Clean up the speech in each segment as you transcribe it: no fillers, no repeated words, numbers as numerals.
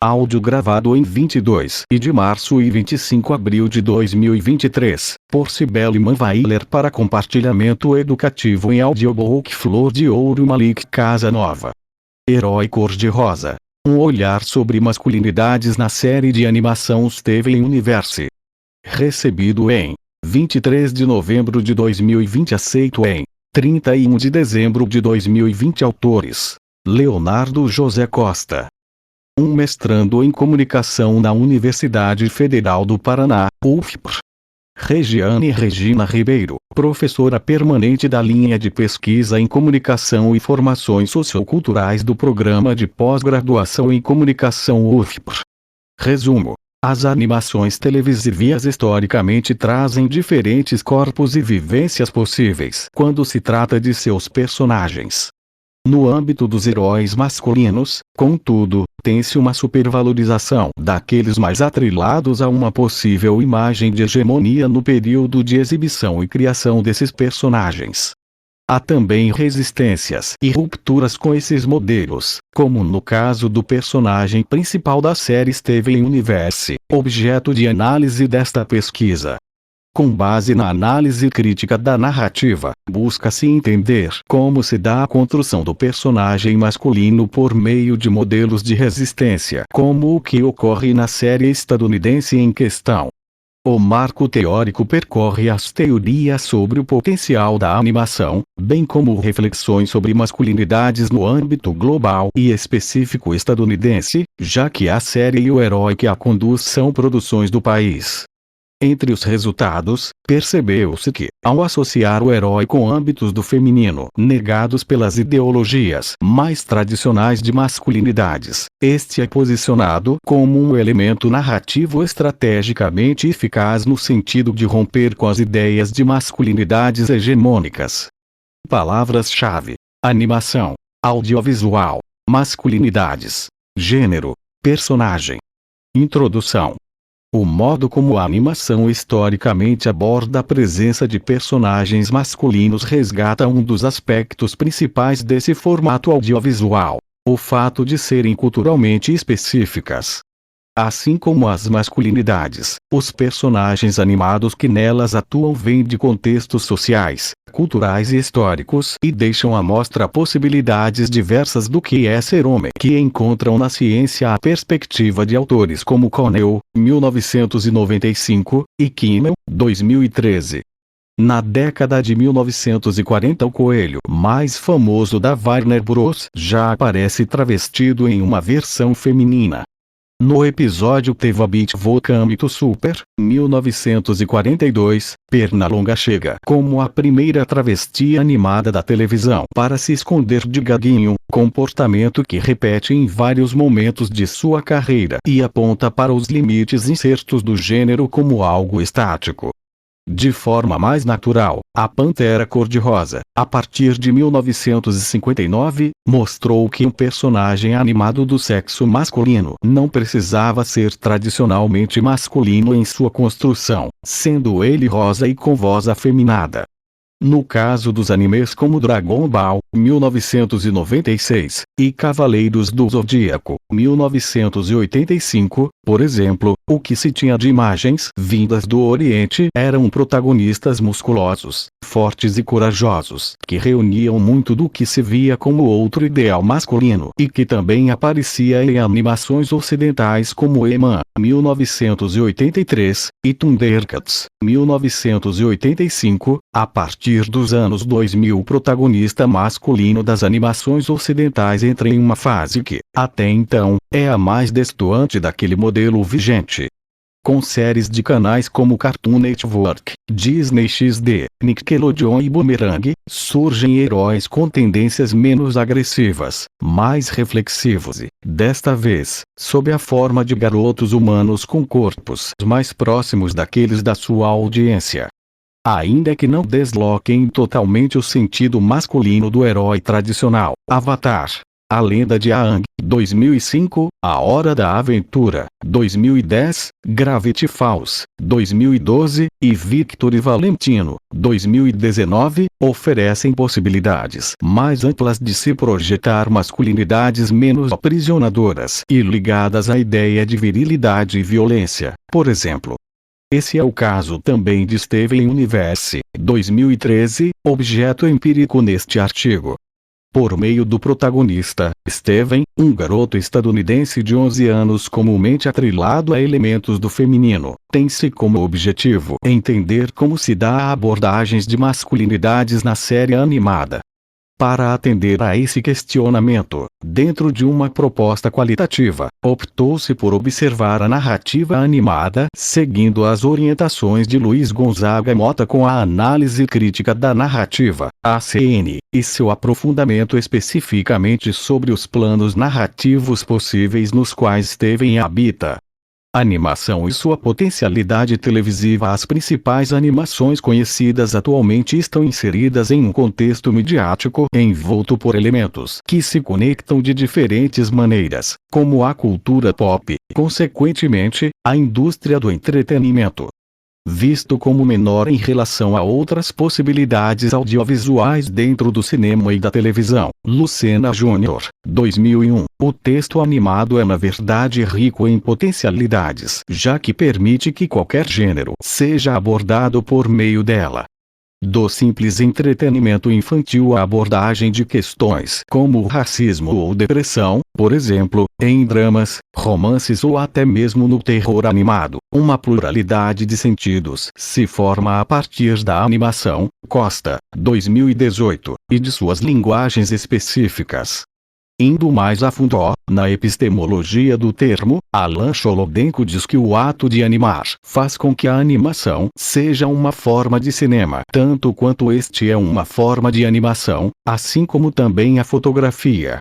Áudio gravado em 22 de março e 25 de abril de 2023, por Cibele Manweiler para compartilhamento educativo em audiobook. Flor de Ouro, Malik Casanova. Herói Cor-de-Rosa. Um olhar sobre masculinidades na série de animação Steven Universe. Recebido em 23 de novembro de 2020. Aceito em 31 de dezembro de 2020. Autores: Leonardo José Costa. Um mestrando em comunicação na Universidade Federal do Paraná, UFPR. Regiane Regina Ribeiro, professora permanente da linha de pesquisa em comunicação e formações socioculturais do programa de pós-graduação em comunicação UFPR. Resumo: as animações televisivas historicamente trazem diferentes corpos e vivências possíveis quando se trata de seus personagens. No âmbito dos heróis masculinos, contudo, tem-se uma supervalorização daqueles mais atrelados a uma possível imagem de hegemonia no período de exibição e criação desses personagens. Há também resistências e rupturas com esses modelos, como no caso do personagem principal da série Steven Universe, objeto de análise desta pesquisa. Com base na análise crítica da narrativa, busca-se entender como se dá a construção do personagem masculino por meio de modelos de resistência, como o que ocorre na série estadunidense em questão. O marco teórico percorre as teorias sobre o potencial da animação, bem como reflexões sobre masculinidades no âmbito global e específico estadunidense, já que a série e o herói que a conduz são produções do país. Entre os resultados, percebeu-se que, ao associar o herói com âmbitos do feminino negados pelas ideologias mais tradicionais de masculinidades, este é posicionado como um elemento narrativo estrategicamente eficaz no sentido de romper com as ideias de masculinidades hegemônicas. Palavras-chave: animação, audiovisual, masculinidades, gênero, personagem. Introdução. O modo como a animação historicamente aborda a presença de personagens masculinos resgata um dos aspectos principais desse formato audiovisual: o fato de serem culturalmente específicas. Assim como as masculinidades, os personagens animados que nelas atuam vêm de contextos sociais, culturais e históricos e deixam à mostra possibilidades diversas do que é ser homem, que encontram na ciência a perspectiva de autores como Connell, 1995, e Kimmel, 2013. Na década de 1940, o coelho mais famoso da Warner Bros. Já aparece travestido em uma versão feminina. No episódio Teva Beat Vocamito Super, 1942, Pernalonga chega como a primeira travesti animada da televisão para se esconder de Gaguinho, comportamento que repete em vários momentos de sua carreira e aponta para os limites incertos do gênero como algo estático. De forma mais natural, a Pantera Cor-de-Rosa, a partir de 1959, mostrou que um personagem animado do sexo masculino não precisava ser tradicionalmente masculino em sua construção, sendo ele rosa e com voz afeminada. No caso dos animes como Dragon Ball, 1996, e Cavaleiros do Zodíaco, 1985, por exemplo, o que se tinha de imagens vindas do Oriente eram protagonistas musculosos, fortes e corajosos, que reuniam muito do que se via como outro ideal masculino e que também aparecia em animações ocidentais como He-Man, 1983, e Thundercats, 1985, a partir dos anos 2000 o protagonista masculino das animações ocidentais entra em uma fase que, até então, é a mais destoante daquele modelo vigente. Com séries de canais como Cartoon Network, Disney XD, Nickelodeon e Boomerang, surgem heróis com tendências menos agressivas, mais reflexivos e, desta vez, sob a forma de garotos humanos com corpos mais próximos daqueles da sua audiência. Ainda que não desloquem totalmente o sentido masculino do herói tradicional, Avatar, A Lenda de Aang, 2005, A Hora da Aventura, 2010, Gravity Falls, 2012, e Victor e Valentino, 2019, oferecem possibilidades mais amplas de se projetar masculinidades menos aprisionadoras e ligadas à ideia de virilidade e violência, por exemplo. Esse é o caso também de Steven Universe, 2013, objeto empírico neste artigo. Por meio do protagonista, Steven, um garoto estadunidense de 11 anos comumente atrelado a elementos do feminino, tem-se como objetivo entender como se dá abordagens de masculinidades na série animada. Para atender a esse questionamento, dentro de uma proposta qualitativa, optou-se por observar a narrativa animada seguindo as orientações de Luiz Gonzaga Mota com a análise crítica da narrativa, ACN, e seu aprofundamento especificamente sobre os planos narrativos possíveis nos quais Steven habita. Animação e sua potencialidade televisiva. As principais animações conhecidas atualmente estão inseridas em um contexto midiático envolto por elementos que se conectam de diferentes maneiras, como a cultura pop, consequentemente, a indústria do entretenimento. Visto como menor em relação a outras possibilidades audiovisuais dentro do cinema e da televisão. Lucena Júnior, 2001. O texto animado é na verdade rico em potencialidades, já que permite que qualquer gênero seja abordado por meio dela. Do simples entretenimento infantil à abordagem de questões como racismo ou depressão, por exemplo, em dramas, romances ou até mesmo no terror animado, uma pluralidade de sentidos se forma a partir da animação. Costa, 2018, e de suas linguagens específicas. Indo mais a fundo na epistemologia do termo, Alan Cholodenko diz que o ato de animar faz com que a animação seja uma forma de cinema, tanto quanto este é uma forma de animação, assim como também a fotografia.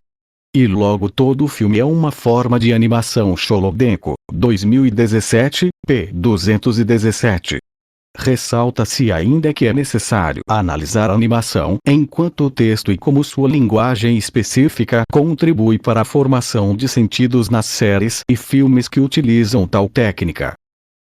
E logo todo o filme é uma forma de animação. Cholodenko, 2017, p. 217. Ressalta-se ainda que é necessário analisar a animação enquanto texto e como sua linguagem específica contribui para a formação de sentidos nas séries e filmes que utilizam tal técnica.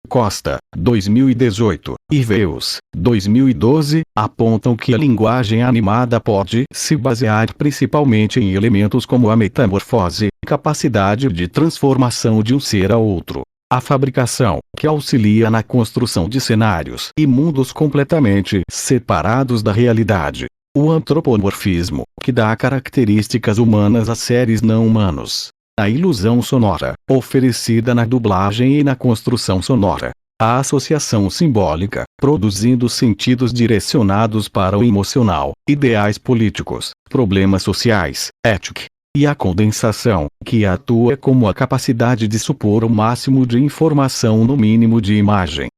Costa, 2018, e Veus, 2012, apontam que a linguagem animada pode se basear principalmente em elementos como a metamorfose, capacidade de transformação de um ser a outro. A fabricação, que auxilia na construção de cenários e mundos completamente separados da realidade. O antropomorfismo, que dá características humanas a seres não humanos. A ilusão sonora, oferecida na dublagem e na construção sonora. A associação simbólica, produzindo sentidos direcionados para o emocional, ideais políticos, problemas sociais, ética. E a condensação, que atua como a capacidade de supor o máximo de informação no mínimo de imagem.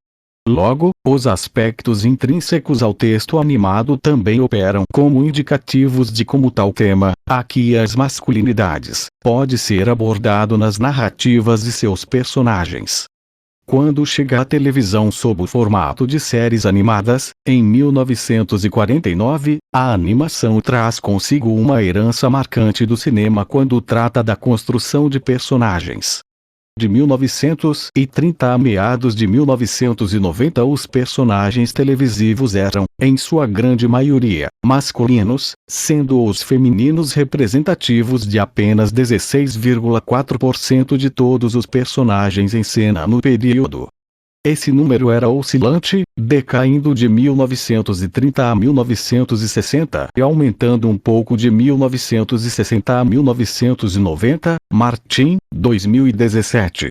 Logo, os aspectos intrínsecos ao texto animado também operam como indicativos de como tal tema, aqui as masculinidades, pode ser abordado nas narrativas de seus personagens. Quando chega à televisão sob o formato de séries animadas, em 1949, a animação traz consigo uma herança marcante do cinema quando trata da construção de personagens. De 1930 a meados de 1990, os personagens televisivos eram, em sua grande maioria, masculinos, sendo os femininos representativos de apenas 16,4% de todos os personagens em cena no período. Esse número era oscilante, decaindo de 1930 a 1960 e aumentando um pouco de 1960 a 1990. Martin, 2017.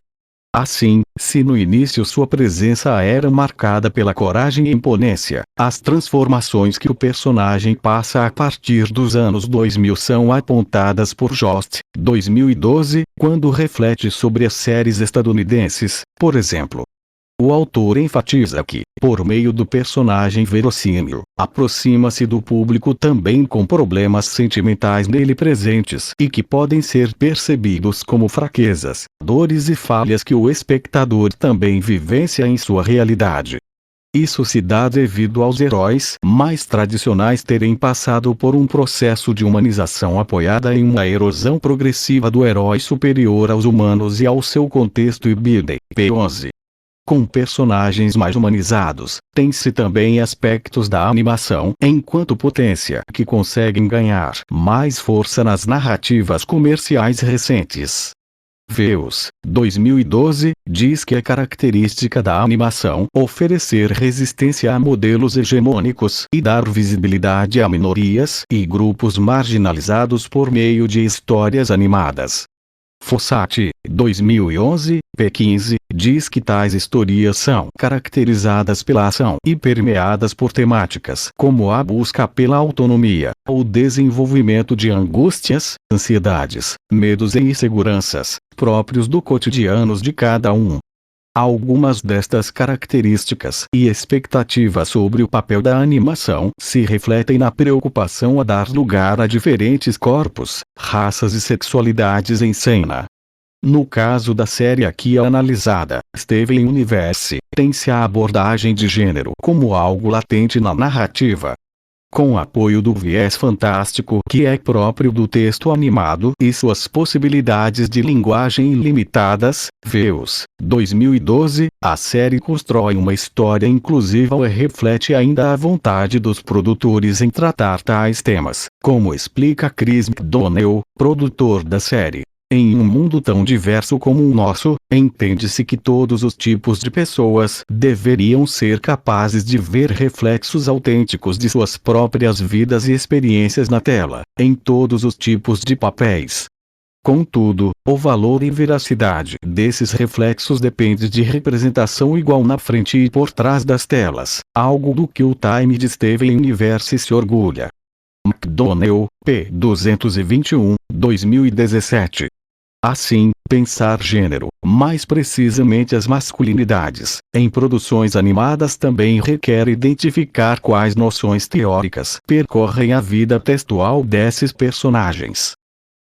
Assim, se no início sua presença era marcada pela coragem e imponência, as transformações que o personagem passa a partir dos anos 2000 são apontadas por Jost, 2012, quando reflete sobre as séries estadunidenses, por exemplo. O autor enfatiza que, por meio do personagem verossímil, aproxima-se do público também com problemas sentimentais nele presentes e que podem ser percebidos como fraquezas, dores e falhas que o espectador também vivencia em sua realidade. Isso se dá devido aos heróis mais tradicionais terem passado por um processo de humanização apoiada em uma erosão progressiva do herói superior aos humanos e ao seu contexto híbrido. P11. Com personagens mais humanizados, tem-se também aspectos da animação enquanto potência que conseguem ganhar mais força nas narrativas comerciais recentes. Veus, 2012, diz que é característica da animação oferecer resistência a modelos hegemônicos e dar visibilidade a minorias e grupos marginalizados por meio de histórias animadas. Fossati, 2011, p15, diz que tais histórias são caracterizadas pela ação e permeadas por temáticas como a busca pela autonomia, o desenvolvimento de angústias, ansiedades, medos e inseguranças, próprios do cotidiano de cada um. Algumas destas características e expectativas sobre o papel da animação se refletem na preocupação a dar lugar a diferentes corpos, raças e sexualidades em cena. No caso da série aqui analisada, Steven Universe, tem-se a abordagem de gênero como algo latente na narrativa. Com o apoio do viés fantástico que é próprio do texto animado e suas possibilidades de linguagem ilimitadas, Veus, 2012, a série constrói uma história inclusiva e reflete ainda a vontade dos produtores em tratar tais temas, como explica Chris McDonnell, produtor da série. Em um mundo tão diverso como o nosso, entende-se que todos os tipos de pessoas deveriam ser capazes de ver reflexos autênticos de suas próprias vidas e experiências na tela, em todos os tipos de papéis. Contudo, o valor e veracidade desses reflexos depende de representação igual na frente e por trás das telas, algo do que o Time de Steven Universe se orgulha. McDonnell, p. 221, 2017. Assim, pensar gênero, mais precisamente as masculinidades, em produções animadas também requer identificar quais noções teóricas percorrem a vida textual desses personagens.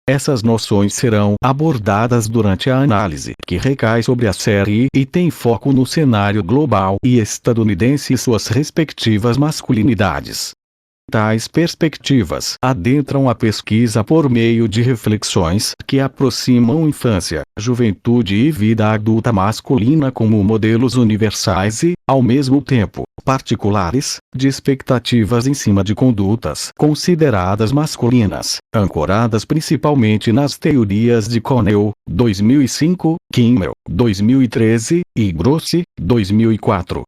Essas noções serão abordadas durante a análise que recai sobre a série e tem foco no cenário global e estadunidense e suas respectivas masculinidades. Tais perspectivas adentram a pesquisa por meio de reflexões que aproximam infância, juventude e vida adulta masculina como modelos universais e, ao mesmo tempo, particulares, de expectativas em cima de condutas consideradas masculinas, ancoradas principalmente nas teorias de Connell, 2005, Kimmel, 2013, e Grossi, 2004.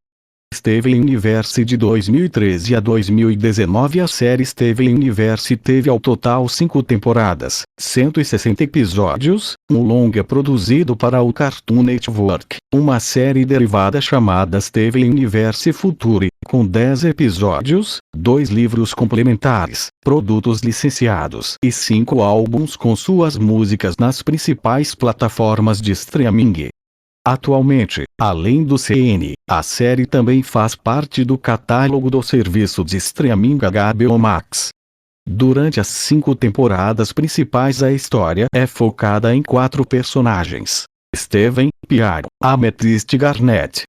Steven Universe de 2013 a 2019. A série Steven Universe teve ao total 5 temporadas, 160 episódios, um longa produzido para o Cartoon Network, uma série derivada chamada Steven Universe Future, com 10 episódios, 2 livros complementares, produtos licenciados e 5 álbuns com suas músicas nas principais plataformas de streaming. Atualmente, além do CN, a série também faz parte do catálogo do serviço de streaming HBO Max. Durante as 5 temporadas principais a história é focada em 4 personagens: Steven, Piaro, Amethyst e Garnet.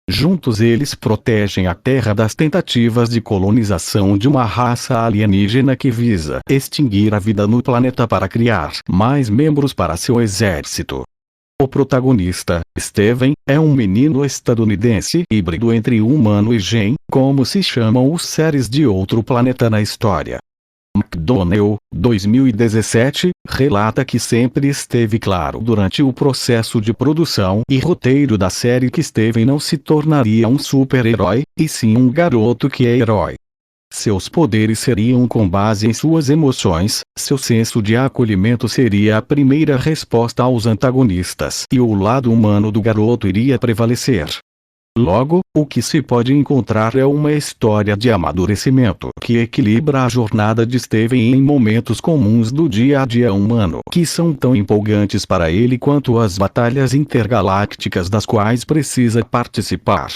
Juntos eles protegem a Terra das tentativas de colonização de uma raça alienígena que visa extinguir a vida no planeta para criar mais membros para seu exército. O protagonista, Steven, é um menino estadunidense híbrido entre humano e gen, como se chamam os seres de outro planeta na história. McDonnell, 2017, relata que sempre esteve claro durante o processo de produção e roteiro da série que Steven não se tornaria um super-herói, e sim um garoto que é herói. Seus poderes seriam com base em suas emoções, seu senso de acolhimento seria a primeira resposta aos antagonistas e o lado humano do garoto iria prevalecer. Logo, o que se pode encontrar é uma história de amadurecimento que equilibra a jornada de Steven em momentos comuns do dia a dia humano que são tão empolgantes para ele quanto as batalhas intergalácticas das quais precisa participar.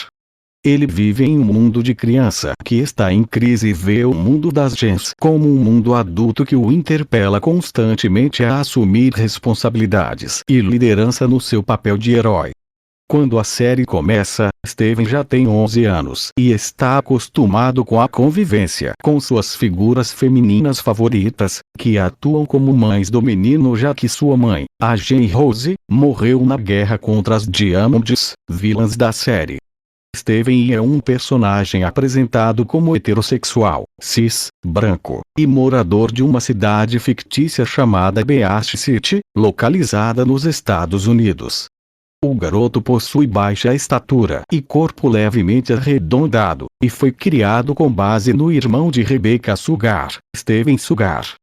Ele vive em um mundo de criança que está em crise e vê o mundo das gens como um mundo adulto que o interpela constantemente a assumir responsabilidades e liderança no seu papel de herói. Quando a série começa, Steven já tem 11 anos e está acostumado com a convivência com suas figuras femininas favoritas, que atuam como mães do menino já que sua mãe, a Jane Rose, morreu na guerra contra as Diamonds, vilãs da série. Steven é um personagem apresentado como heterossexual, cis, branco, e morador de uma cidade fictícia chamada Beast City, localizada nos Estados Unidos. O garoto possui baixa estatura e corpo levemente arredondado, e foi criado com base no irmão de Rebecca Sugar, Steven Sugar.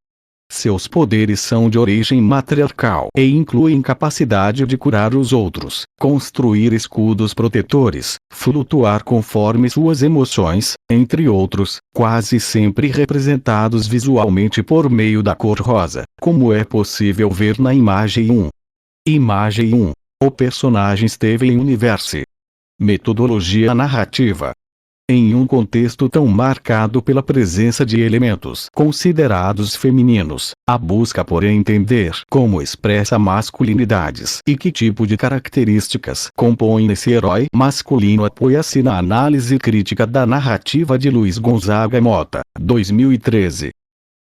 Seus poderes são de origem matriarcal e incluem capacidade de curar os outros, construir escudos protetores, flutuar conforme suas emoções, entre outros, quase sempre representados visualmente por meio da cor rosa, como é possível ver na imagem 1. Imagem 1. O personagem Steven Universe. Metodologia narrativa. Em um contexto tão marcado pela presença de elementos considerados femininos, a busca por entender como expressa masculinidades e que tipo de características compõem esse herói masculino apoia-se na análise crítica da narrativa de Luiz Gonzaga Mota, 2013.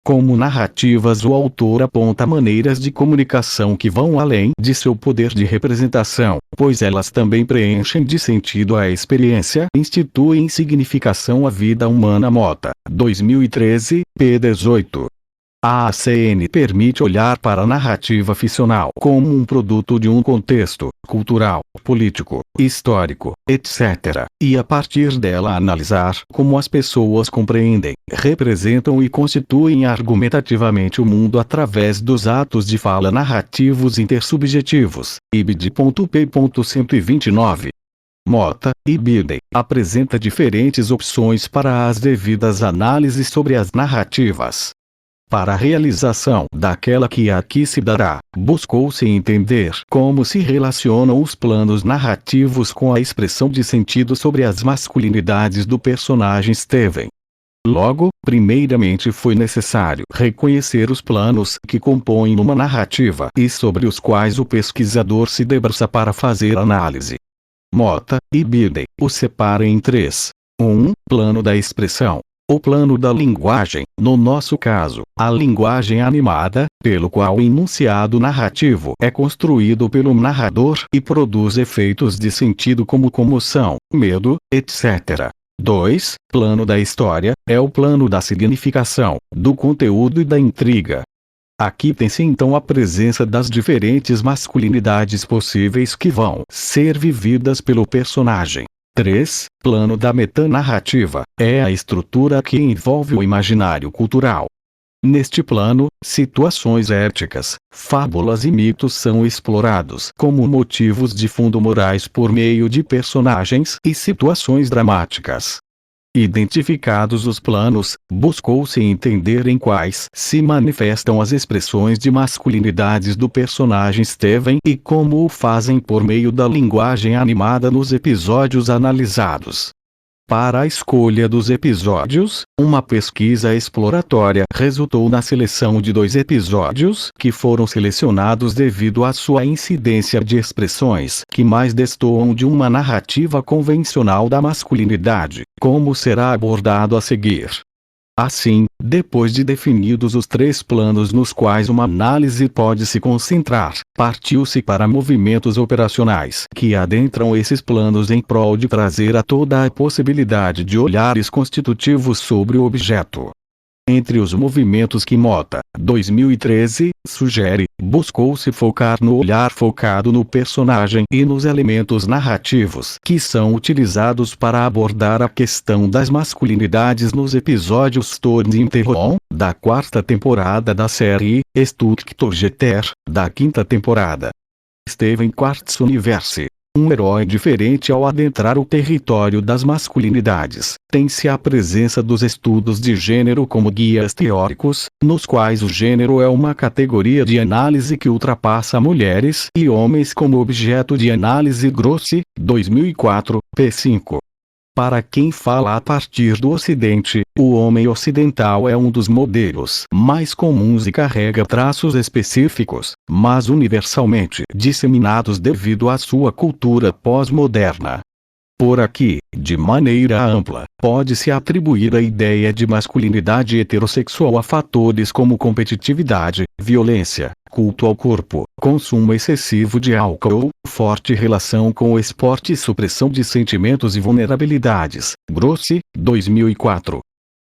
Como narrativas, o autor aponta maneiras de comunicação que vão além de seu poder de representação, pois elas também preenchem de sentido a experiência e instituem significação à vida humana. Mota, 2013, p. 18. A ACN permite olhar para a narrativa ficcional como um produto de um contexto cultural, político, histórico, etc., e a partir dela analisar como as pessoas compreendem, representam e constituem argumentativamente o mundo através dos atos de fala narrativos intersubjetivos. ibid.p. 129. Mota, Ibid, apresenta diferentes opções para as devidas análises sobre as narrativas. Para a realização daquela que aqui se dará, buscou-se entender como se relacionam os planos narrativos com a expressão de sentido sobre as masculinidades do personagem Steven. Logo, primeiramente foi necessário reconhecer os planos que compõem uma narrativa e sobre os quais o pesquisador se debruça para fazer análise. Mota, Ibid, o separa em três. 1. Plano da expressão. O plano da linguagem, no nosso caso, a linguagem animada, pelo qual o enunciado narrativo é construído pelo narrador e produz efeitos de sentido como comoção, medo, etc. 2. Plano da história, é o plano da significação, do conteúdo e da intriga. Aqui tem-se então a presença das diferentes masculinidades possíveis que vão ser vividas pelo personagem. 3. Plano da metanarrativa, é a estrutura que envolve o imaginário cultural. Neste plano, situações éticas, fábulas e mitos são explorados como motivos de fundo morais por meio de personagens e situações dramáticas. Identificados os planos, buscou-se entender em quais se manifestam as expressões de masculinidades do personagem Steven e como o fazem por meio da linguagem animada nos episódios analisados. Para a escolha dos episódios, uma pesquisa exploratória resultou na seleção de 2 episódios que foram selecionados devido à sua incidência de expressões que mais destoam de uma narrativa convencional da masculinidade, como será abordado a seguir. Assim, depois de definidos os 3 planos nos quais uma análise pode se concentrar, partiu-se para movimentos operacionais que adentram esses planos em prol de trazer a toda a possibilidade de olhares constitutivos sobre o objeto. Entre os movimentos que Mota, 2013, sugere, buscou-se focar no olhar focado no personagem e nos elementos narrativos que são utilizados para abordar a questão das masculinidades nos episódios Turning On, da 4ª temporada da série, Stucktogeter, da 5ª temporada. Steven Quartz Universe. Um herói diferente ao adentrar o território das masculinidades, tem-se a presença dos estudos de gênero como guias teóricos, nos quais o gênero é uma categoria de análise que ultrapassa mulheres e homens como objeto de análise. Grossi, 2004, p. 5. Para quem fala a partir do Ocidente, o homem ocidental é um dos modelos mais comuns e carrega traços específicos, mas universalmente disseminados devido à sua cultura pós-moderna. Por aqui, de maneira ampla, pode-se atribuir a ideia de masculinidade heterossexual a fatores como competitividade, violência, culto ao corpo, consumo excessivo de álcool, forte relação com o esporte e supressão de sentimentos e vulnerabilidades. Grossi, 2004.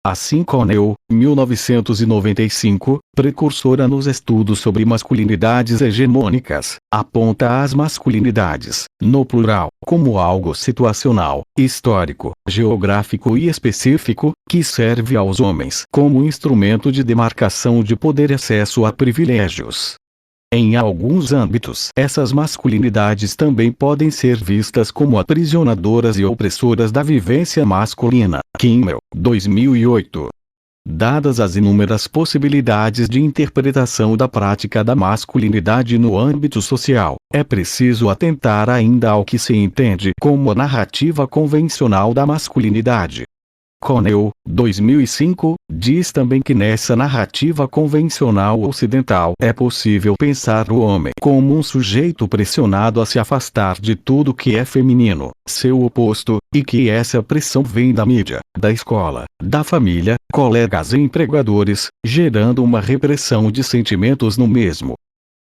Assim Connell, 1995, precursora nos estudos sobre masculinidades hegemônicas, aponta as masculinidades, no plural, como algo situacional, histórico, geográfico e específico, que serve aos homens como instrumento de demarcação de poder e acesso a privilégios. Em alguns âmbitos, essas masculinidades também podem ser vistas como aprisionadoras e opressoras da vivência masculina. Kimmel, 2008. Dadas as inúmeras possibilidades de interpretação da prática da masculinidade no âmbito social, é preciso atentar ainda ao que se entende como a narrativa convencional da masculinidade. Connell, 2005, diz também que nessa narrativa convencional ocidental é possível pensar o homem como um sujeito pressionado a se afastar de tudo que é feminino, seu oposto, e que essa pressão vem da mídia, da escola, da família, colegas e empregadores, gerando uma repressão de sentimentos no mesmo.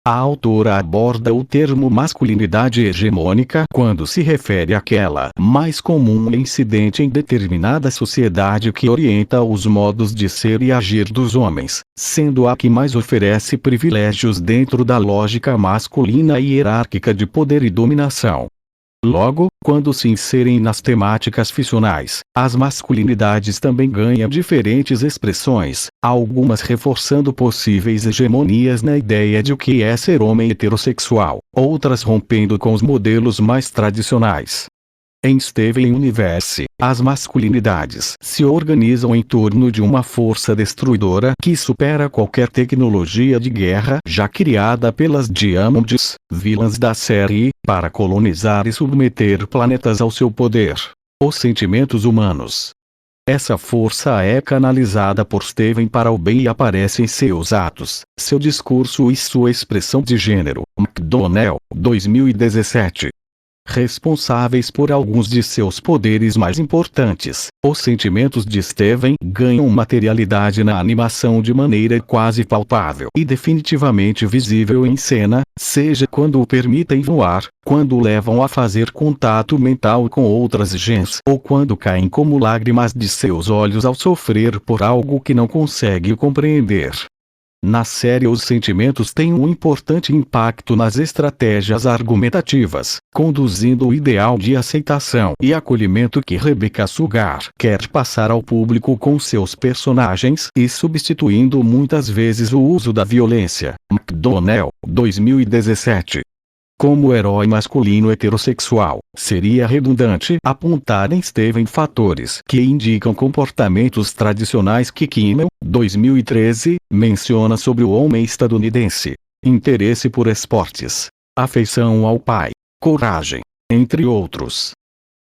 A autora aborda o termo masculinidade hegemônica quando se refere àquela mais comum e incidente em determinada sociedade que orienta os modos de ser e agir dos homens, sendo a que mais oferece privilégios dentro da lógica masculina e hierárquica de poder e dominação. Logo, quando se inserem nas temáticas ficcionais, as masculinidades também ganham diferentes expressões, algumas reforçando possíveis hegemonias na ideia de o que é ser homem heterossexual, outras rompendo com os modelos mais tradicionais. Em Steven Universe, as masculinidades se organizam em torno de uma força destruidora que supera qualquer tecnologia de guerra já criada pelas Diamonds, vilãs da série, para colonizar e submeter planetas ao seu poder. Os sentimentos humanos. Essa força é canalizada por Steven para o bem e aparece em seus atos, seu discurso e sua expressão de gênero. McDonnell, 2017. Responsáveis por alguns de seus poderes mais importantes, os sentimentos de Steven ganham materialidade na animação de maneira quase palpável e definitivamente visível em cena, seja quando o permitem voar, quando o levam a fazer contato mental com outras gens ou quando caem como lágrimas de seus olhos ao sofrer por algo que não consegue compreender. Na série, os sentimentos têm um importante impacto nas estratégias argumentativas, conduzindo o ideal de aceitação e acolhimento que Rebecca Sugar quer passar ao público com seus personagens e substituindo muitas vezes o uso da violência. McDonnell, 2017. Como herói masculino heterossexual, seria redundante apontar em Steven fatores que indicam comportamentos tradicionais que Kimmel, 2013, menciona sobre o homem estadunidense: interesse por esportes, afeição ao pai, coragem, entre outros.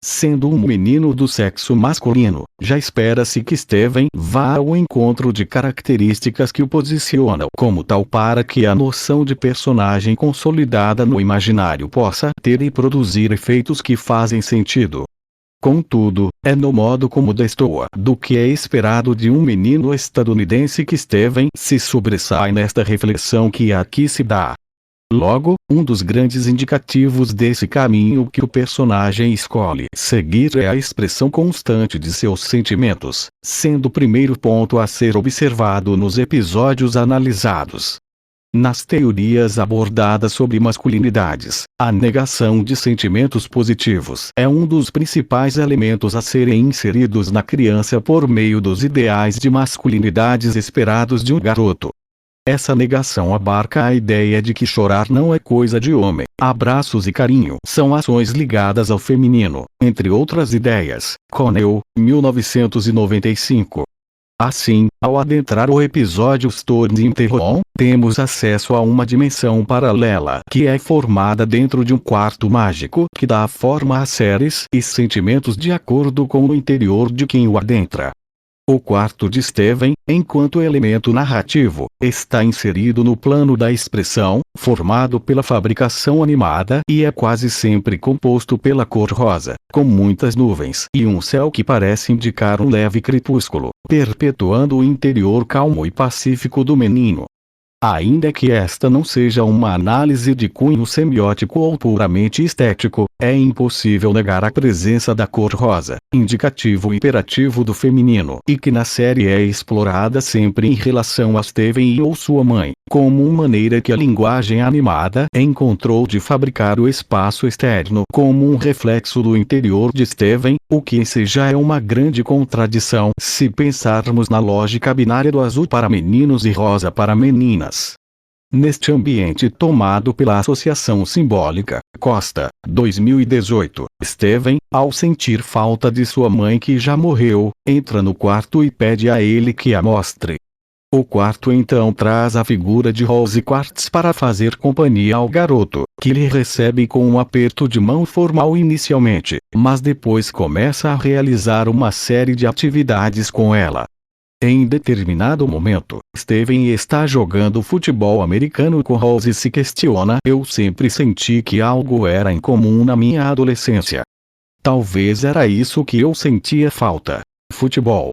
Sendo um menino do sexo masculino, já espera-se que Steven vá ao encontro de características que o posicionam como tal para que a noção de personagem consolidada no imaginário possa ter e produzir efeitos que fazem sentido. Contudo, é no modo como destoa do que é esperado de um menino estadunidense que Steven se sobressai nesta reflexão que aqui se dá. Logo, um dos grandes indicativos desse caminho que o personagem escolhe seguir é a expressão constante de seus sentimentos, sendo o primeiro ponto a ser observado nos episódios analisados. Nas teorias abordadas sobre masculinidades, a negação de sentimentos positivos é um dos principais elementos a serem inseridos na criança por meio dos ideais de masculinidades esperados de um garoto. Essa negação abarca a ideia de que chorar não é coisa de homem, abraços e carinho são ações ligadas ao feminino, entre outras ideias. Connell, 1995. Assim, ao adentrar o episódio Storm in the Room, temos acesso a uma dimensão paralela que é formada dentro de um quarto mágico que dá forma a séries e sentimentos de acordo com o interior de quem o adentra. O quarto de Steven, enquanto elemento narrativo, está inserido no plano da expressão, formado pela fabricação animada e é quase sempre composto pela cor rosa, com muitas nuvens e um céu que parece indicar um leve crepúsculo, perpetuando o interior calmo e pacífico do menino. Ainda que esta não seja uma análise de cunho semiótico ou puramente estético, é impossível negar a presença da cor rosa, indicativo imperativo do feminino, e que na série é explorada sempre em relação a Steven e ou sua mãe, como uma maneira que a linguagem animada encontrou de fabricar o espaço externo como um reflexo do interior de Steven, o que em si já é uma grande contradição se pensarmos na lógica binária do azul para meninos e rosa para meninas. Neste ambiente tomado pela associação simbólica, Costa, 2018, Steven, ao sentir falta de sua mãe que já morreu, entra no quarto e pede a ele que a mostre. O quarto então traz a figura de Rose Quartz para fazer companhia ao garoto, que lhe recebe com um aperto de mão formal inicialmente, mas depois começa a realizar uma série de atividades com ela. Em determinado momento, Steven está jogando futebol americano com Rose e se questiona: eu sempre senti que algo era incomum na minha adolescência. Talvez era isso que eu sentia falta: futebol.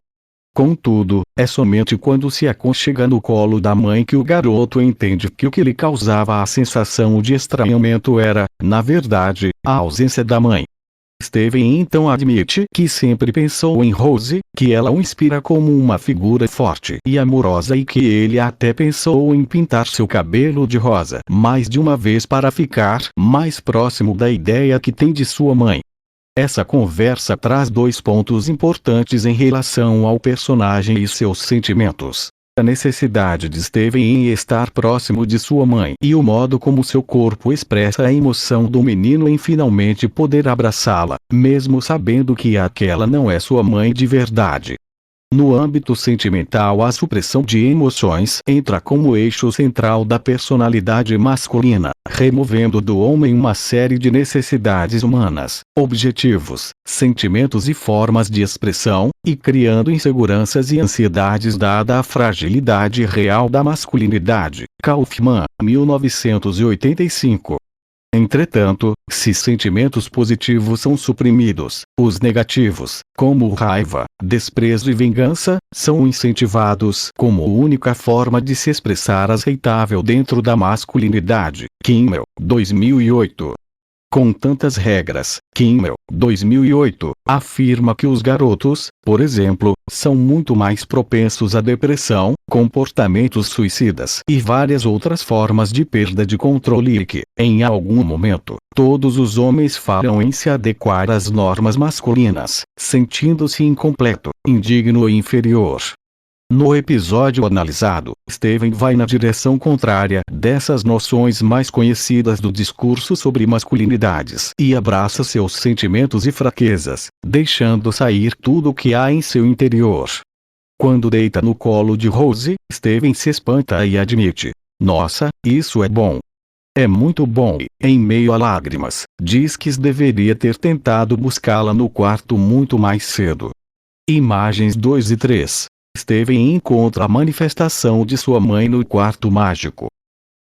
Contudo, é somente quando se aconchega no colo da mãe que o garoto entende que o que lhe causava a sensação de estranhamento era, na verdade, a ausência da mãe. Steven então admite que sempre pensou em Rose, que ela o inspira como uma figura forte e amorosa e que ele até pensou em pintar seu cabelo de rosa mais de uma vez para ficar mais próximo da ideia que tem de sua mãe. Essa conversa traz dois pontos importantes em relação ao personagem e seus sentimentos. A necessidade de Steven em estar próximo de sua mãe e o modo como seu corpo expressa a emoção do menino em finalmente poder abraçá-la, mesmo sabendo que aquela não é sua mãe de verdade. No âmbito sentimental, a supressão de emoções entra como eixo central da personalidade masculina, removendo do homem uma série de necessidades humanas, objetivos, sentimentos e formas de expressão, e criando inseguranças e ansiedades dada a fragilidade real da masculinidade. Kaufman, 1985. Entretanto, se sentimentos positivos são suprimidos, os negativos, como raiva, desprezo e vingança, são incentivados como única forma de se expressar aceitável dentro da masculinidade. Kimmel, 2008. Com tantas regras, Kimmel, 2008, afirma que os garotos, por exemplo, são muito mais propensos à depressão, comportamentos suicidas e várias outras formas de perda de controle e que, em algum momento, todos os homens falham em se adequar às normas masculinas, sentindo-se incompleto, indigno e inferior. No episódio analisado, Steven vai na direção contrária dessas noções mais conhecidas do discurso sobre masculinidades e abraça seus sentimentos e fraquezas, deixando sair tudo o que há em seu interior. Quando deita no colo de Rose, Steven se espanta e admite: "Nossa, isso é bom. É muito bom", e, em meio a lágrimas, diz que deveria ter tentado buscá-la no quarto muito mais cedo. Imagens 2 e 3. Steven encontra a manifestação de sua mãe no quarto mágico.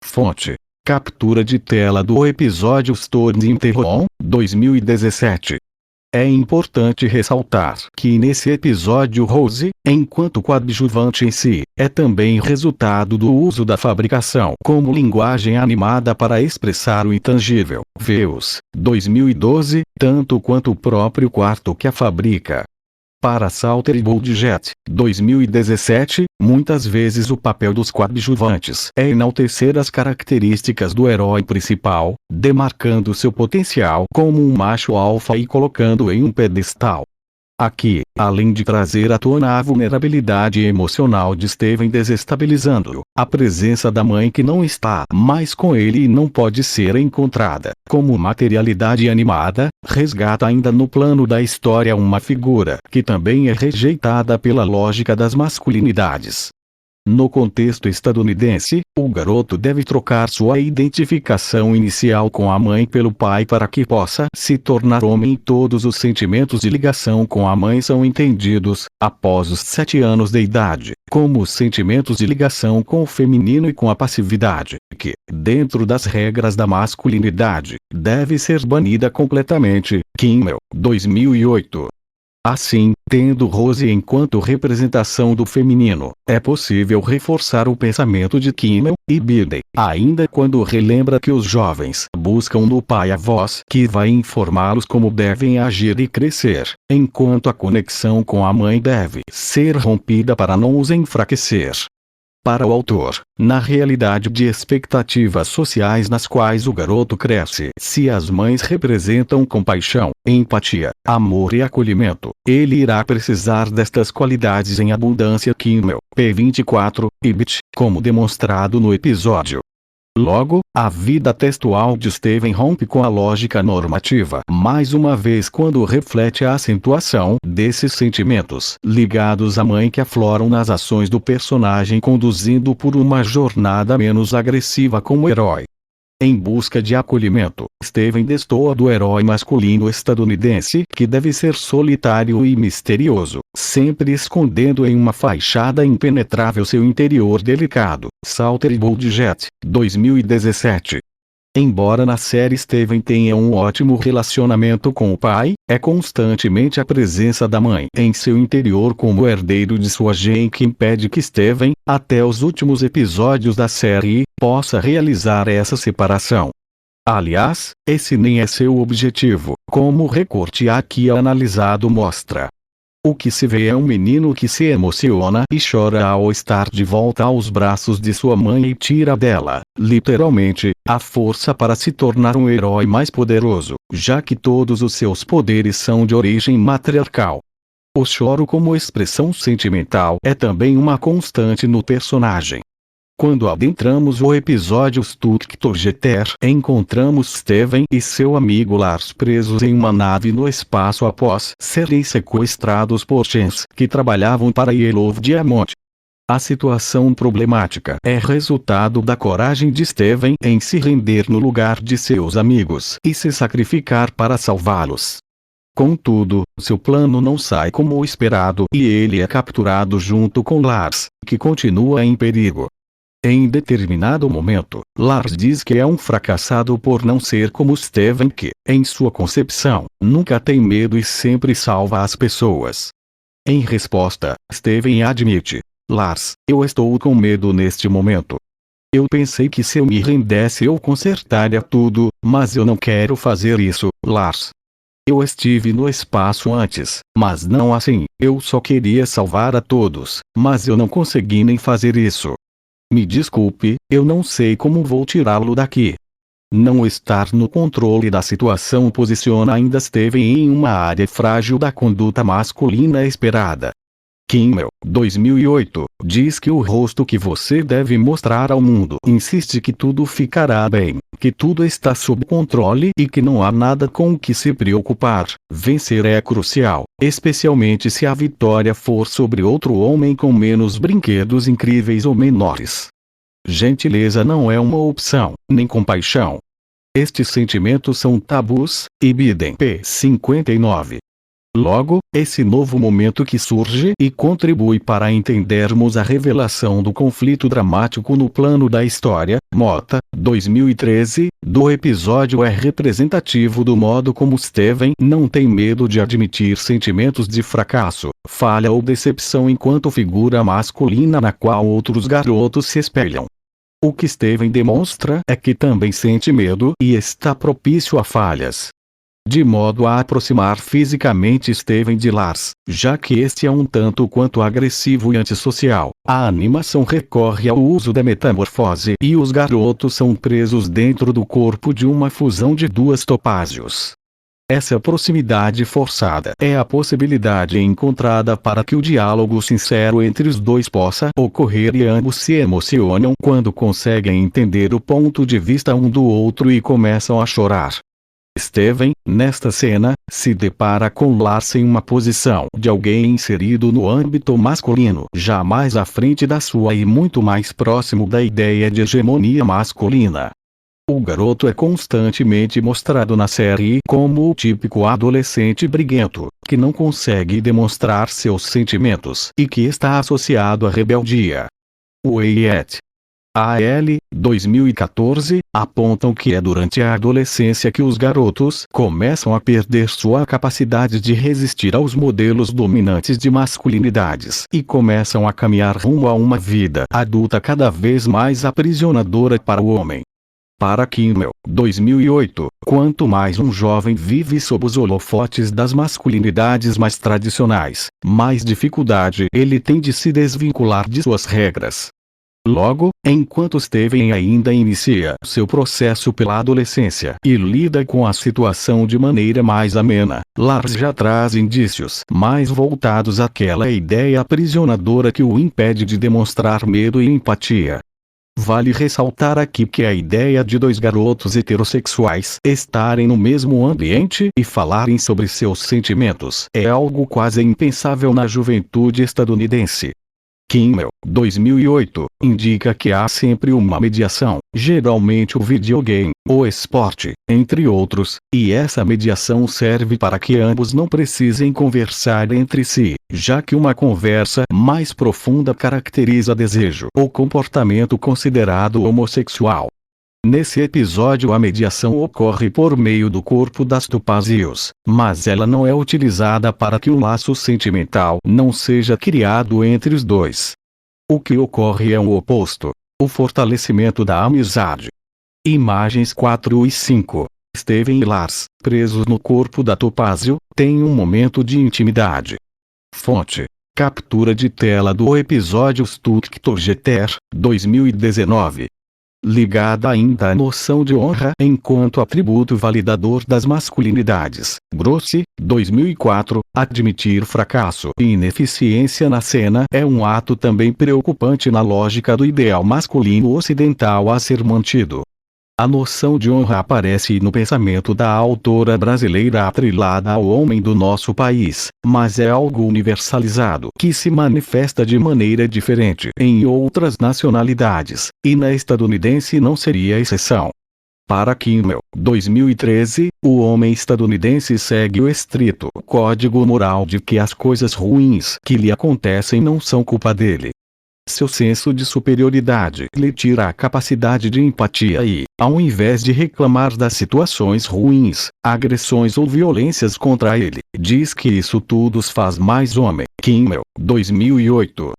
Fonte: captura de tela do episódio Storm in the Room, 2017. É importante ressaltar que nesse episódio Rose, enquanto coadjuvante em si, é também resultado do uso da fabricação como linguagem animada para expressar o intangível. Veus, 2012, tanto quanto o próprio quarto que a fabrica. Para Salter e Boldjet, 2017, muitas vezes o papel dos coadjuvantes é enaltecer as características do herói principal, demarcando seu potencial como um macho alfa e colocando-o em um pedestal. Aqui, além de trazer à tona a vulnerabilidade emocional de Steven desestabilizando-o, a presença da mãe que não está mais com ele e não pode ser encontrada, como materialidade animada, resgata ainda no plano da história uma figura que também é rejeitada pela lógica das masculinidades. No contexto estadunidense, o garoto deve trocar sua identificação inicial com a mãe pelo pai para que possa se tornar homem. Todos os sentimentos de ligação com a mãe são entendidos, após os 7 anos de idade, como os sentimentos de ligação com o feminino e com a passividade, que, dentro das regras da masculinidade, deve ser banida completamente. Kimmel, 2008. Assim, tendo Rose enquanto representação do feminino, é possível reforçar o pensamento de Kimmel e Biden, ainda quando relembra que os jovens buscam no pai a voz que vai informá-los como devem agir e crescer, enquanto a conexão com a mãe deve ser rompida para não os enfraquecer. Para o autor, na realidade de expectativas sociais nas quais o garoto cresce, se as mães representam compaixão, empatia, amor e acolhimento, ele irá precisar destas qualidades em abundância. Kimmel, p. 24, ibit, como demonstrado no episódio. Logo, a vida textual de Steven rompe com a lógica normativa, mais uma vez quando reflete a acentuação desses sentimentos ligados à mãe que afloram nas ações do personagem, conduzindo por uma jornada menos agressiva como herói. Em busca de acolhimento, Steven destoa do herói masculino estadunidense que deve ser solitário e misterioso, sempre escondendo em uma fachada impenetrável seu interior delicado. Salter e Boldjet, 2017. Embora na série Steven tenha um ótimo relacionamento com o pai, é constantemente a presença da mãe em seu interior como herdeiro de sua gene que impede que Steven, até os últimos episódios da série, possa realizar essa separação. Aliás, esse nem é seu objetivo, como o recorte aqui analisado mostra. O que se vê é um menino que se emociona e chora ao estar de volta aos braços de sua mãe e tira dela, literalmente, a força para se tornar um herói mais poderoso, já que todos os seus poderes são de origem matriarcal. O choro como expressão sentimental é também uma constante no personagem. Quando adentramos o episódio Stucktorjeter, encontramos Steven e seu amigo Lars presos em uma nave no espaço após serem sequestrados por Chance, que trabalhavam para Yellow Diamond. A situação problemática é resultado da coragem de Steven em se render no lugar de seus amigos e se sacrificar para salvá-los. Contudo, seu plano não sai como o esperado e ele é capturado junto com Lars, que continua em perigo. Em determinado momento, Lars diz que é um fracassado por não ser como Steven que, em sua concepção, nunca tem medo e sempre salva as pessoas. Em resposta, Steven admite: Lars, eu estou com medo neste momento. Eu pensei que se eu me rendesse eu consertaria tudo, mas eu não quero fazer isso, Lars. Eu estive no espaço antes, mas não assim, eu só queria salvar a todos, mas eu não consegui nem fazer isso. Me desculpe, eu não sei como vou tirá-lo daqui. Não estar no controle da situação posiciona ainda Steven em uma área frágil da conduta masculina esperada. Kimmel, 2008, diz que o rosto que você deve mostrar ao mundo insiste que tudo ficará bem, que tudo está sob controle e que não há nada com o que se preocupar. Vencer é crucial, especialmente se a vitória for sobre outro homem com menos brinquedos incríveis ou menores. Gentileza não é uma opção, nem compaixão. Estes sentimentos são tabus, e Biden p. 59. Logo, esse novo momento que surge e contribui para entendermos a revelação do conflito dramático no plano da história, Mota, 2013, do episódio é representativo do modo como Steven não tem medo de admitir sentimentos de fracasso, falha ou decepção enquanto figura masculina na qual outros garotos se espelham. O que Steven demonstra é que também sente medo e está propício a falhas. De modo a aproximar fisicamente Steven de Lars, já que este é um tanto quanto agressivo e antissocial, a animação recorre ao uso da metamorfose e os garotos são presos dentro do corpo de uma fusão de duas topázios. Essa proximidade forçada é a possibilidade encontrada para que o diálogo sincero entre os dois possa ocorrer e ambos se emocionam quando conseguem entender o ponto de vista um do outro e começam a chorar. Steven, nesta cena, se depara com Lars em uma posição de alguém inserido no âmbito masculino, já mais à frente da sua e muito mais próximo da ideia de hegemonia masculina. O garoto é constantemente mostrado na série como o típico adolescente briguento, que não consegue demonstrar seus sentimentos e que está associado à rebeldia. O E.Et. Al. 2014, apontam que é durante a adolescência que os garotos começam a perder sua capacidade de resistir aos modelos dominantes de masculinidades e começam a caminhar rumo a uma vida adulta cada vez mais aprisionadora para o homem. Para Kimmel, 2008, quanto mais um jovem vive sob os holofotes das masculinidades mais tradicionais, mais dificuldade ele tem de se desvincular de suas regras. Logo, enquanto Steven ainda inicia seu processo pela adolescência e lida com a situação de maneira mais amena, Lars já traz indícios mais voltados àquela ideia aprisionadora que o impede de demonstrar medo e empatia. Vale ressaltar aqui que a ideia de dois garotos heterossexuais estarem no mesmo ambiente e falarem sobre seus sentimentos é algo quase impensável na juventude estadunidense. Kimmel, 2008, indica que há sempre uma mediação, geralmente o videogame, o esporte, entre outros, e essa mediação serve para que ambos não precisem conversar entre si, já que uma conversa mais profunda caracteriza desejo ou comportamento considerado homossexual. Nesse episódio a mediação ocorre por meio do corpo das Topazios, mas ela não é utilizada para que o laço sentimental não seja criado entre os dois. O que ocorre é o oposto: o fortalecimento da amizade. Imagens 4 e 5. Steven e Lars, presos no corpo da Topazio, têm um momento de intimidade. Fonte: captura de tela do episódio Stucktogeter, 2019. Ligada ainda à noção de honra enquanto atributo validador das masculinidades, Grossi, 2004, admitir fracasso e ineficiência na cena é um ato também preocupante na lógica do ideal masculino ocidental a ser mantido. A noção de honra aparece no pensamento da autora brasileira atrelada ao homem do nosso país, mas é algo universalizado que se manifesta de maneira diferente em outras nacionalidades, e na estadunidense não seria exceção. Para Kimmel, 2013, o homem estadunidense segue o estrito código moral de que as coisas ruins que lhe acontecem não são culpa dele. Seu senso de superioridade lhe tira a capacidade de empatia e, ao invés de reclamar das situações ruins, agressões ou violências contra ele, diz que isso tudo os faz mais homem. Kimmel, 2008.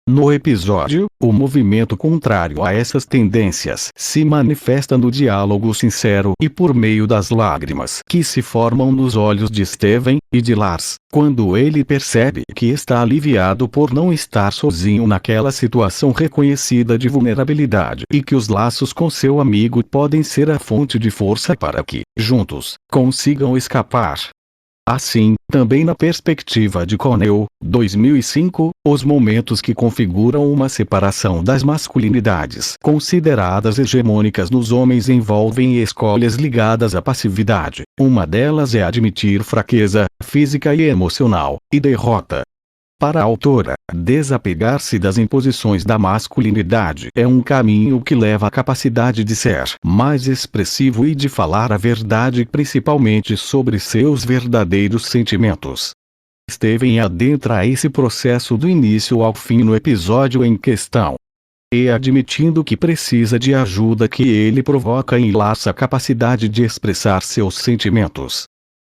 No episódio, o movimento contrário a essas tendências se manifesta no diálogo sincero e por meio das lágrimas que se formam nos olhos de Steven e de Lars, quando ele percebe que está aliviado por não estar sozinho naquela situação reconhecida de vulnerabilidade e que os laços com seu amigo podem ser a fonte de força para que, juntos, consigam escapar. Assim, também na perspectiva de Connell, 2005, os momentos que configuram uma separação das masculinidades consideradas hegemônicas nos homens envolvem escolhas ligadas à passividade. Uma delas é admitir fraqueza, física e emocional, e derrota. Para a autora, desapegar-se das imposições da masculinidade é um caminho que leva à capacidade de ser mais expressivo e de falar a verdade, principalmente sobre seus verdadeiros sentimentos. Steven adentra esse processo do início ao fim no episódio em questão. E admitindo que precisa de ajuda que ele provoca em Lars a capacidade de expressar seus sentimentos.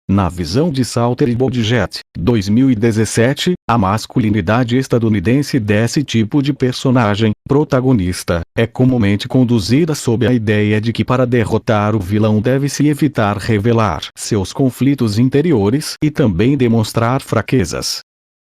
Na visão de Salter e Bodjet, 2017, a masculinidade estadunidense desse tipo de personagem, protagonista, é comumente conduzida sob a ideia de que para derrotar o vilão deve-se evitar revelar seus conflitos interiores e também demonstrar fraquezas.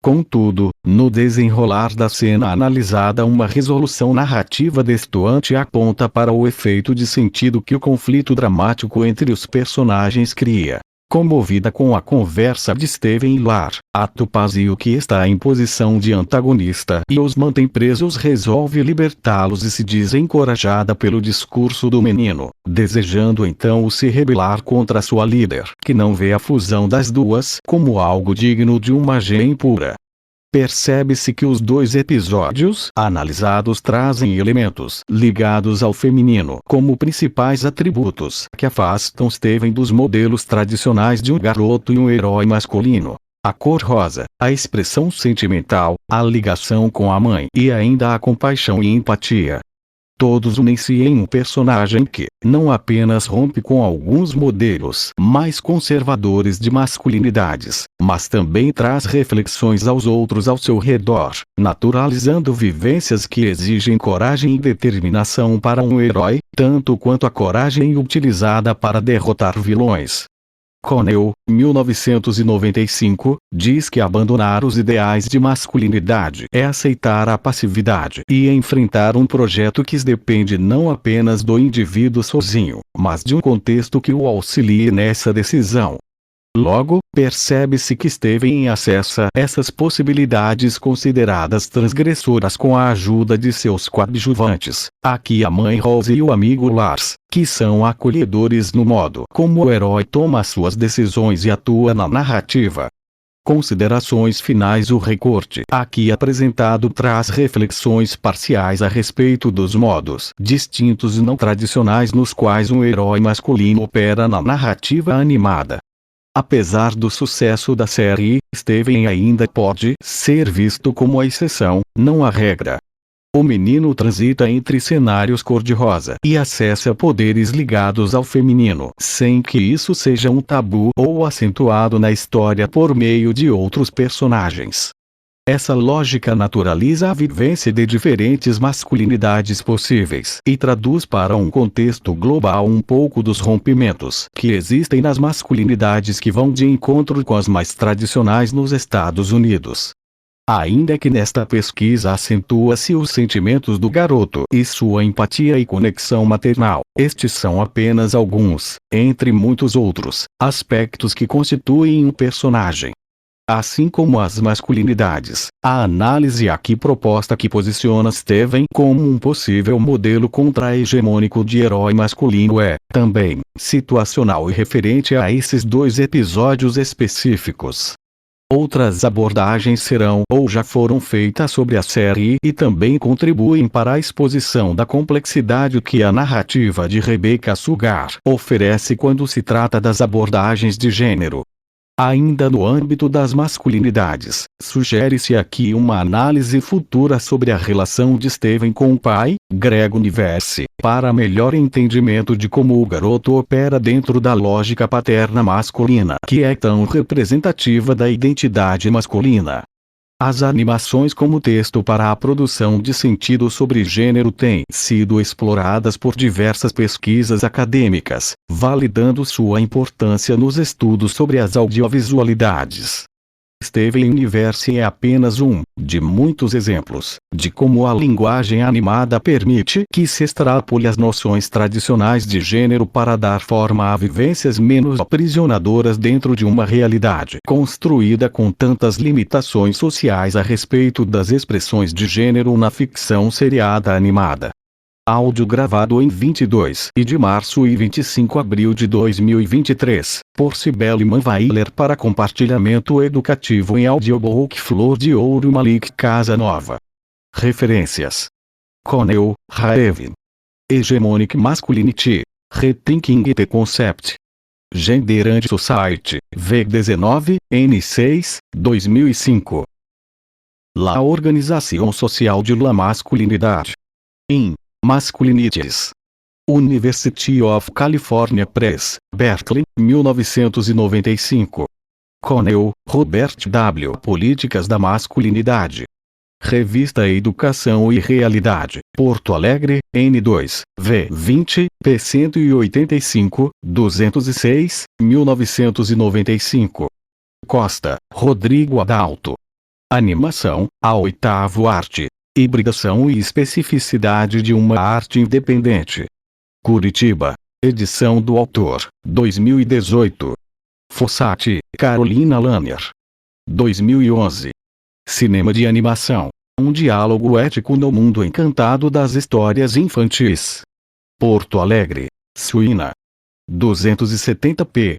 Contudo, no desenrolar da cena analisada, uma resolução narrativa destoante aponta para o efeito de sentido que o conflito dramático entre os personagens cria. Comovida com a conversa de Steven e Lar, a Topazio, que está em posição de antagonista e os mantém presos, resolve libertá-los e se diz encorajada pelo discurso do menino, desejando então se rebelar contra sua líder, que não vê a fusão das duas como algo digno de uma gêmea pura. Percebe-se que os dois episódios analisados trazem elementos ligados ao feminino como principais atributos que afastam Steven dos modelos tradicionais de um garoto e um herói masculino. A cor rosa, a expressão sentimental, a ligação com a mãe e ainda a compaixão e empatia. Todos unem-se em um personagem que não apenas rompe com alguns modelos mais conservadores de masculinidades, mas também traz reflexões aos outros ao seu redor, naturalizando vivências que exigem coragem e determinação para um herói, tanto quanto a coragem utilizada para derrotar vilões. Connell, 1995, diz que abandonar os ideais de masculinidade é aceitar a passividade e enfrentar um projeto que depende não apenas do indivíduo sozinho, mas de um contexto que o auxilie nessa decisão. Logo, percebe-se que Steven acessa essas possibilidades consideradas transgressoras com a ajuda de seus coadjuvantes, aqui a mãe Rose e o amigo Lars, que são acolhedores no modo como o herói toma suas decisões e atua na narrativa. Considerações finais. O recorte aqui apresentado traz reflexões parciais a respeito dos modos distintos e não tradicionais nos quais um herói masculino opera na narrativa animada. Apesar do sucesso da série, Steven ainda pode ser visto como a exceção, não a regra. O menino transita entre cenários cor-de-rosa e acessa poderes ligados ao feminino, sem que isso seja um tabu ou acentuado na história por meio de outros personagens. Essa lógica naturaliza a vivência de diferentes masculinidades possíveis e traduz para um contexto global um pouco dos rompimentos que existem nas masculinidades que vão de encontro com as mais tradicionais nos Estados Unidos. Ainda que nesta pesquisa acentua-se os sentimentos do garoto e sua empatia e conexão maternal, estes são apenas alguns, entre muitos outros, aspectos que constituem um personagem. Assim como as masculinidades, a análise aqui proposta que posiciona Steven como um possível modelo contra-hegemônico de herói masculino é, também, situacional e referente a esses dois episódios específicos. Outras abordagens serão ou já foram feitas sobre a série e também contribuem para a exposição da complexidade que a narrativa de Rebecca Sugar oferece quando se trata das abordagens de gênero. Ainda no âmbito das masculinidades, sugere-se aqui uma análise futura sobre a relação de Steven com o pai, Greg Universe, para melhor entendimento de como o garoto opera dentro da lógica paterna masculina que é tão representativa da identidade masculina. As animações como texto para a produção de sentido sobre gênero têm sido exploradas por diversas pesquisas acadêmicas, validando sua importância nos estudos sobre as audiovisualidades. Steven Universe é apenas um, de muitos exemplos, de como a linguagem animada permite que se extrapole as noções tradicionais de gênero para dar forma a vivências menos aprisionadoras dentro de uma realidade construída com tantas limitações sociais a respeito das expressões de gênero na ficção seriada animada. Áudio gravado em 22 de março e 25 de abril de 2023, por Cibele Manvailer para compartilhamento educativo em audiobook. Flor de Ouro Malik Casanova. Referências: Connell, Raeve. Hegemonic Masculinity, Rethinking the Concept. Gender and Society, V19, N6, 2005. La Organização Social de la Masculinidade. In Masculinities. University of California Press, Berkeley, 1995. Connell, Robert W. Políticas da Masculinidade. Revista Educação e Realidade, Porto Alegre, N2, V20, P185, 206, 1995. Costa, Rodrigo Adalto. Animação, a oitavo arte. Hibridação e especificidade de uma arte independente. Curitiba. Edição do autor, 2018. Fossati, Carolina Lanner. 2011. Cinema de animação. Um diálogo ético no mundo encantado das histórias infantis. Porto Alegre, Suína. 270p.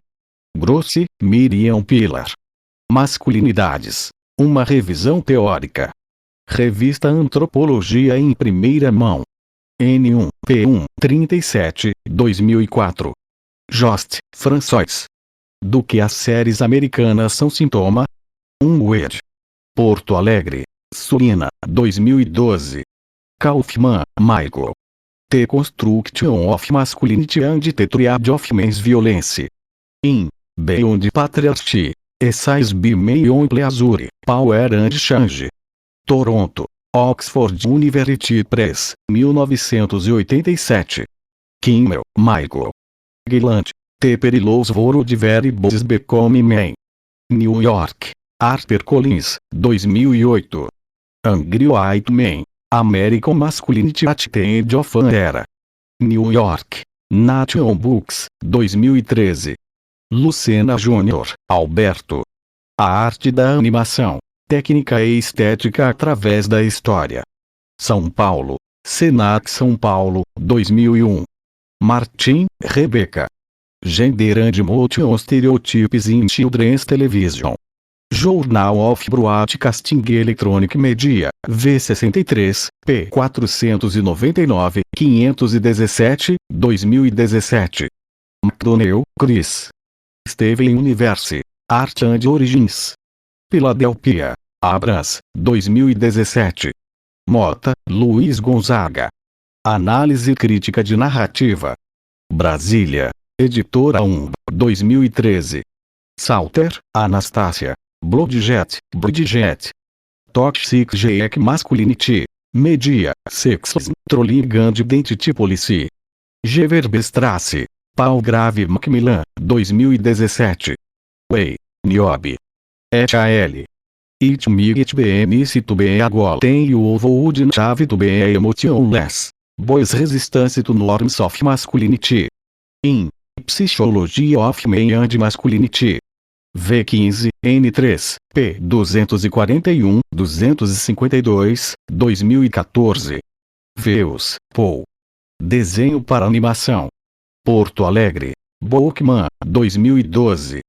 Grossi, Miriam Pilar. Masculinidades. Uma revisão teórica. Revista Antropologia em primeira mão. N1, P1, 37, 2004. Jost, François. Do que as séries americanas são sintoma? Word. Porto Alegre, Suína, 2012. Kaufman, Michael. The Construction of Masculinity and the Triad of Men's Violence. In Beyond Patriarchy, Essays by Mayon Pleasure, Power and Change. Toronto, Oxford University Press, 1987. Kimmel, Michael. Gilland, The Perilous World Variables Become Men. New York, HarperCollins, 2008. Angry White Men, American Masculinity at the End of an Era. New York, Nation Books, 2013. Lucena Júnior, Alberto. A arte da animação, técnica e estética através da história. São Paulo, Senac São Paulo, 2001. Martin, Rebecca. Gender and Motion Stereotypes in Children's Television. Journal of Broadcasting Electronic Media, V63, p. 499, 517, 2017. McDonnell, Chris. Steven Universe, Art and Origins. Philadelphia, Abrams, 2017. Mota, Luiz Gonzaga. Análise crítica de narrativa. Brasília, Editora 1, 2013. Salter, Anastácia. Bloodjet, Bridget. Toxic Geek Masculinity. Media, Sexism, Trolling and Identity Policy. Gewerbestrasse, Paul Grave Macmillan, 2017. Way, Niobe. Et.al. It Mig BM se to be agora tem o ovo would chave to be emotionless. Boys Resistance to Norms of Masculinity. In Psychology of Men and Masculinity. V15, N3, P. 241, 252, 2014. Veus, Paul. Desenho para animação. Porto Alegre, Bookman, 2012.